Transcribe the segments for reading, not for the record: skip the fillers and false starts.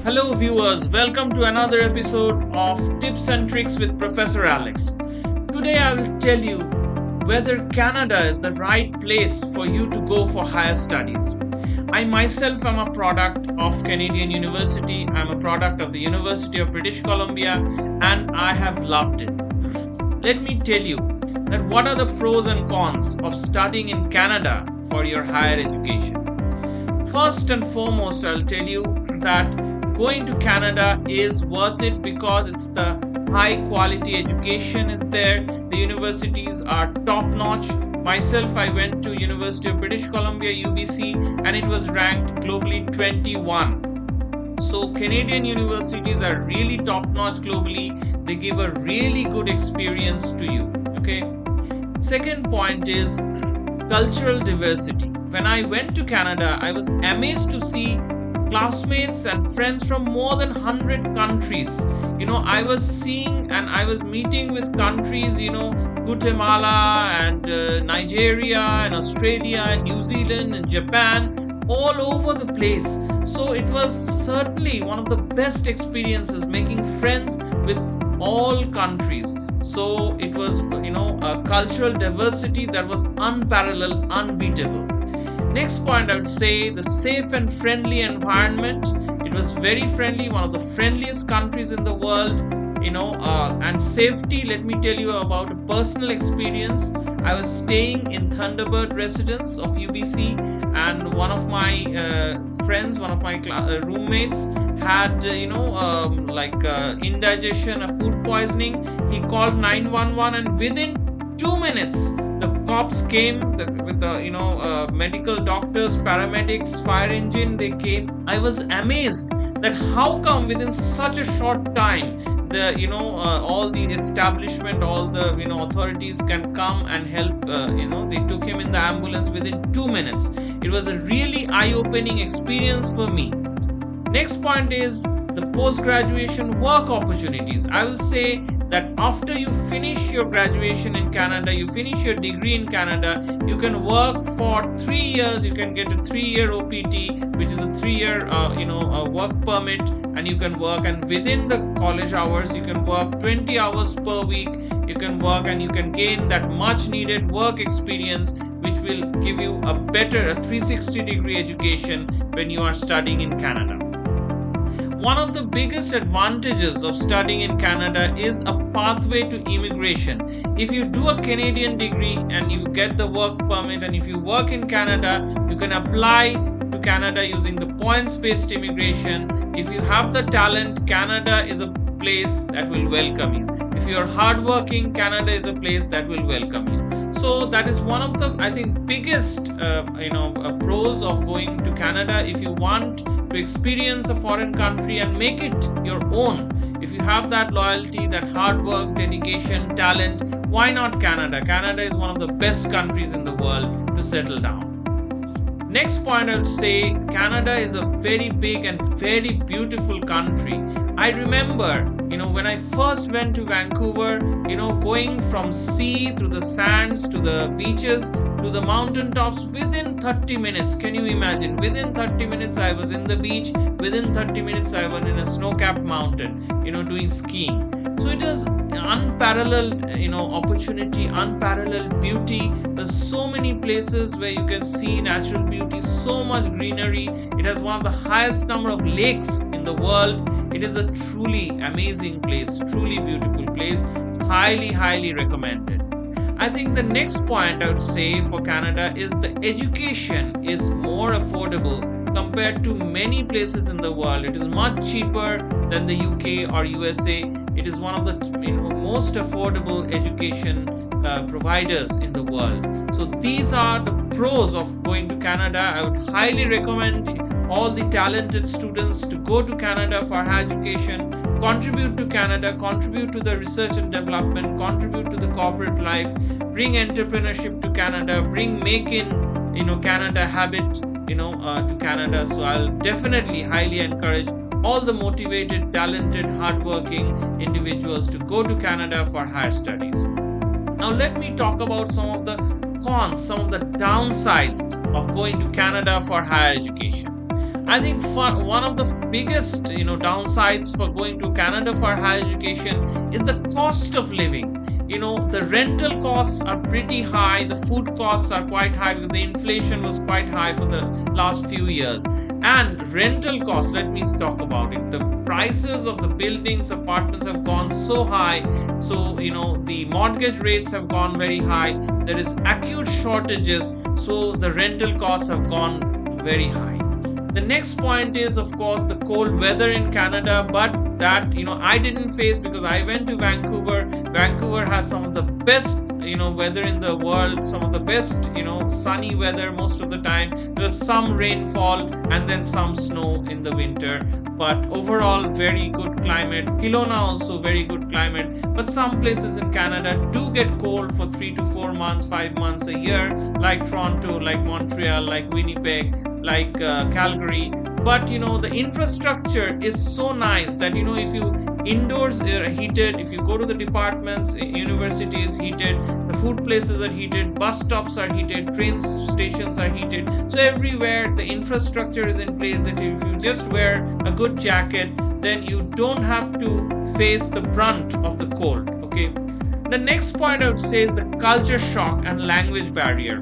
Hello, viewers. Welcome to another episode of Tips and Tricks with Professor Alex. Today, I will tell you whether Canada is the right place for you to go for higher studies. I myself am a product of Canadian University. I'm a product of the University of British Columbia, and I have loved it. Let me tell you that what are the pros and cons of studying in Canada for your higher education. First and foremost, I'll tell you that going to Canada is worth it because it's the high quality education is there. The universities are top notch. Myself, I went to University of British Columbia UBC and it was ranked globally 21. So Canadian universities are really top notch globally. They give a really good experience to you. Okay. Second point is cultural diversity. When I went to Canada, I was amazed to see classmates and friends from more than 100 countries. I was seeing and I was meeting with countries, Guatemala and Nigeria and Australia and New Zealand and Japan, all over the place. So it was certainly one of the best experiences making friends with all countries. So it was, a cultural diversity that was unparalleled, unbeatable. Next point, I would say the safe and friendly environment. It was very friendly, one of the friendliest countries in the world, and safety. Let me tell you about a personal experience. I was staying in Thunderbird residence of UBC, and one of my friends, one of my roommates had, indigestion, a food poisoning. He called 911, and within 2 minutes, the cops came with medical doctors, paramedics, fire engine. They came. I was amazed that how come within such a short time all the establishment, all the authorities can come and help. They took him in the ambulance within 2 minutes. It was a really eye-opening experience for me. Next point is the post-graduation work opportunities. I will say that after you finish your graduation in Canada, you finish your degree in Canada, you can work for 3 years. You can get a 3-year OPT, which is a 3-year work permit, and you can work, and within the college hours you can work 20 hours per week. You can work and you can gain that much needed work experience, which will give you a 360 degree education when you are studying in Canada. One of the biggest advantages of studying in Canada is a pathway to immigration. If you do a Canadian degree and you get the work permit, and if you work in Canada, you can apply to Canada using the points-based immigration. If you have the talent, Canada is a place that will welcome you. If you are hardworking, Canada is a place that will welcome you. So that is one of the, I think, biggest pros of going to Canada. If you want to experience a foreign country and make it your own, if you have that loyalty, that hard work, dedication, talent, why not Canada? Canada is one of the best countries in the world to settle down. Next point, I would say Canada is a very big and very beautiful country. I remember, when I first went to Vancouver, going from sea through the sands to the beaches to the mountaintops within 30 minutes. Can you imagine? Within 30 minutes, I was in the beach. Within 30 minutes, I was in a snow-capped mountain, doing skiing. So it is unparalleled, opportunity, unparalleled beauty. There's so many places where you can see natural beauty, so much greenery. It has one of the highest number of lakes in the world. It is a truly amazing place, truly beautiful place. Highly, highly recommended. I think the next point I would say for Canada is the education is more affordable compared to many places in the world. It is much cheaper than the UK or USA. It is one of the most affordable education providers in the world. So these are the pros of going to Canada. I would highly recommend all the talented students to go to Canada for higher education, contribute to Canada, contribute to the research and development, contribute to the corporate life, bring entrepreneurship to Canada, bring make in Canada habit to Canada. So I'll definitely highly encourage all the motivated, talented, hardworking individuals to go to Canada for higher studies. Now let me talk about some of the cons, some of the downsides of going to Canada for higher education. I think one of the biggest, downsides for going to Canada for higher education is the cost of living. The rental costs are pretty high, the food costs are quite high because the inflation was quite high for the last few years. And rental costs, let me talk about it. The prices of the buildings, apartments have gone so high. So, the mortgage rates have gone very high. There is acute shortages. So the rental costs have gone very high. The next point is, of course, the cold weather in Canada, but that, I didn't face because I went to Vancouver. Vancouver has some of the best, weather in the world, some of the best, sunny weather most of the time. There's some rainfall and then some snow in the winter, but overall very good climate. Kelowna also very good climate, but some places in Canada do get cold for 3 to 4 months, 5 months a year, like Toronto, like Montreal, like Winnipeg, like Calgary. But the infrastructure is so nice that if you indoors are heated, if you go to the departments, university is heated, the food places are heated, bus stops are heated, train stations are heated. So everywhere the infrastructure is in place that if you just wear a good jacket, then you don't have to face the brunt of the cold. Okay. The next point I would say is the culture shock and language barrier.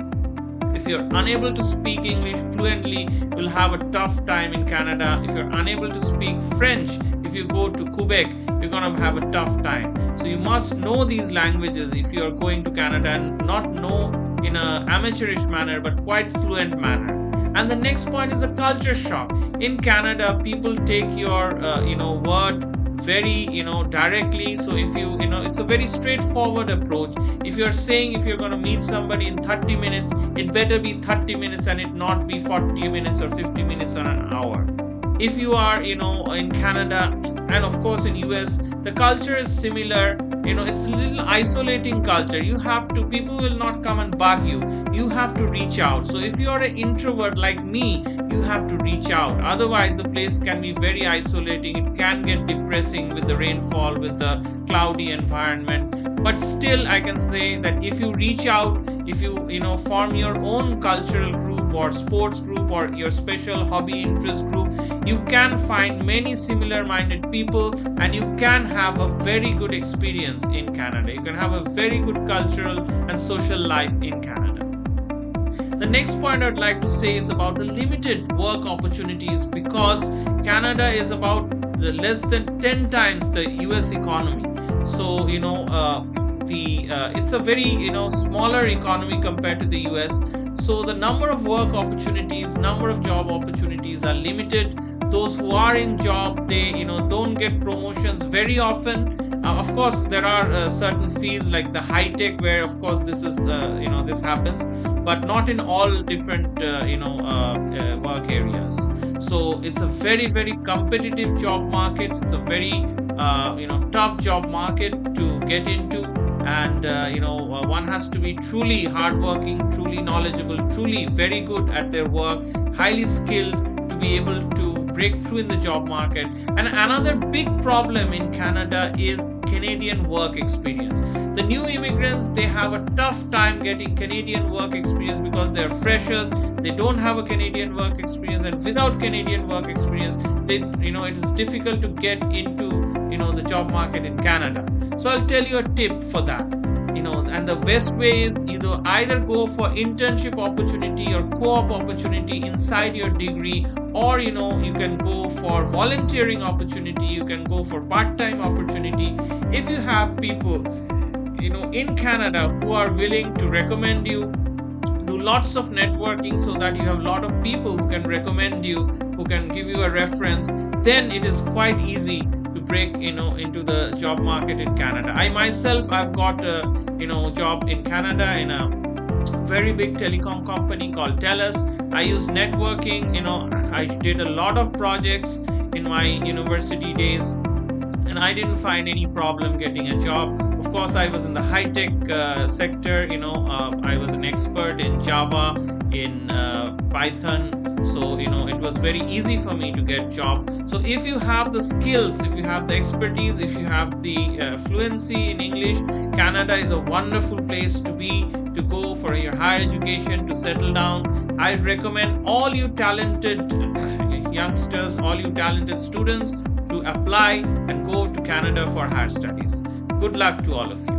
If you're unable to speak English fluently, you'll have a tough time in Canada. If you're unable to speak French, if you go to Quebec, you're going to have a tough time. So you must know these languages if you're going to Canada, and not know in an amateurish manner, but quite fluent manner. And the next point is the culture shock. In Canada, people take your, word very directly. So if it's a very straightforward approach. If you're going to meet somebody in 30 minutes, it better be 30 minutes and it not be 40 minutes or 50 minutes or an hour. If you are in Canada, and of course in US, the culture is similar. It's a little isolating culture. People will not come and bug you. You have to reach out. So if you are an introvert like me, you have to reach out. Otherwise, the place can be very isolating. It can get depressing with the rainfall, with the cloudy environment. But still, I can say that if you reach out, if you, form your own cultural group or sports group or your special hobby interest group, you can find many similar-minded people and you can have a very good experience in Canada. You can have a very good cultural and social life in Canada. The next point I'd like to say is about the limited work opportunities, because Canada is about less than 10 times the US economy. So, it's a very, smaller economy compared to the US. So the number of work opportunities, number of job opportunities are limited. Those who are in job, they, don't get promotions very often. Of course, there are certain fields like the high tech where, of course, this is, this happens, but not in all different, work areas. So it's a very, very competitive job market. It's a very, tough job market to get into. And, one has to be truly hardworking, truly knowledgeable, truly very good at their work, highly skilled to be able to break through in the job market. And another big problem in Canada is Canadian work experience. The new immigrants, they have a tough time getting Canadian work experience because they're freshers. They don't have a Canadian work experience, and without Canadian work experience, it is difficult to get into, the job market in Canada. So I'll tell you a tip for that. And the best way is either go for internship opportunity or co-op opportunity inside your degree, or you can go for volunteering opportunity, you can go for part-time opportunity. If you have people in Canada who are willing to recommend you, do lots of networking so that you have a lot of people who can recommend you, who can give you a reference, then it is quite easy to break into the job market in Canada. I myself, I've got a job in Canada in a very big telecom company called TELUS. I use networking. I did a lot of projects in my university days, and I didn't find any problem getting a job. Of course, I was in the high-tech sector. I was an expert in Java, in Python. So, it was very easy for me to get job. So if you have the skills, if you have the expertise, if you have the fluency in English, Canada is a wonderful place to go for your higher education, to settle down. I recommend all you talented youngsters, all you talented students, to apply and go to Canada for higher studies. Good luck to all of you.